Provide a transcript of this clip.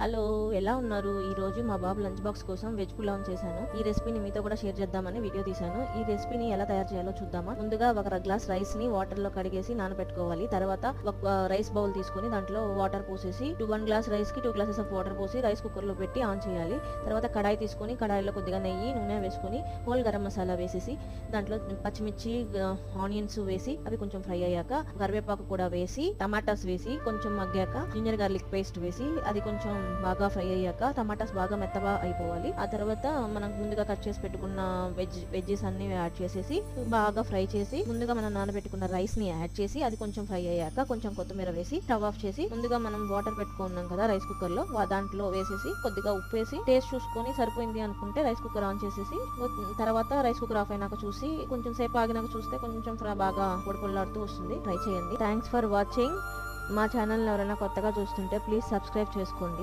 Hello, ఎలా ఉన్నారు? ఈరోజు మా బాబు లంచ్ బాక్స్ కోసం వెజ్ పులావ్ చేశాను. ఈ రెసిపీని మీతో కూడా షేర్ చేద్దామని వీడియో తీశాను. ఈ రెసిపీని ఎలా తయారు చేయాలో చూద్దామా. ముందుగా ఒక గ్లాస్ రైస్ ని వాటర్ లో కడిగేసి నానబెట్టుకోవాలి. తర్వాత ఒక రైస్ బౌల్ తీసుకొని దాంట్లో వాటర్ పోసేసి 1 గ్లాస్ రైస్ కి 2 గ్లాసెస్ ఆఫ్ వాటర్ పోసి రైస్ కుక్కర్ లో పెట్టి ఆన్ చేయాలి. తర్వాత కడాయి తీసుకొని కడాయిలో కొద్దిగా నెయ్యి, నూనె వేసుకొని హోల్ గరం మసాలా వేసేసి దాంట్లో పచ్చిమిర్చి, ఆనియన్స్ వేసి అవి కొంచెం ఫ్రై అయ్యాక కరివేపాకు కూడా వేసి టమాటాస్ వేసి కొంచెం మగ్గాక జింజర్ గార్లిక్ పేస్ట్ వేసి అది కొంచెం బాగా ఫ్రై అయ్యాక టమాటాస్ బాగా మెత్తగా అయిపోవాలి. ఆ తర్వాత మనం ముందుగా కట్ చేసి పెట్టుకున్న వెజ్జెస్ అన్ని యాడ్ చేసేసి బాగా ఫ్రై చేసి ముందుగా మనం నానబెట్టుకున్న రైస్ ని యాడ్ చేసి అది కొంచెం ఫ్రై అయ్యాక కొంచెం కొత్తిమీర వేసి స్టవ్ ఆఫ్ చేసి ముందుగా మనం వాటర్ పెట్టుకున్నాం కదా రైస్ కుక్కర్ లో, దాంట్లో వేసేసి కొద్దిగా ఉప్పు వేసి టేస్ట్ చూసుకొని సరిపోయింది అనుకుంటే రైస్ కుక్కర్ ఆన్ చేసేసి తర్వాత రైస్ కుక్కర్ ఆఫ్ అయినాక చూసి కొంచెం సేపు ఆగినాక చూస్తే కొంచెం బాగా పొడిపొల్లాడుతూ వస్తుంది. ట్రై చేయండి. Thanks for watching. మా ఛానల్ ఎవరైనా కొత్తగా చూస్తుంటే ప్లీజ్ సబ్స్క్రైబ్ చేసుకోండి.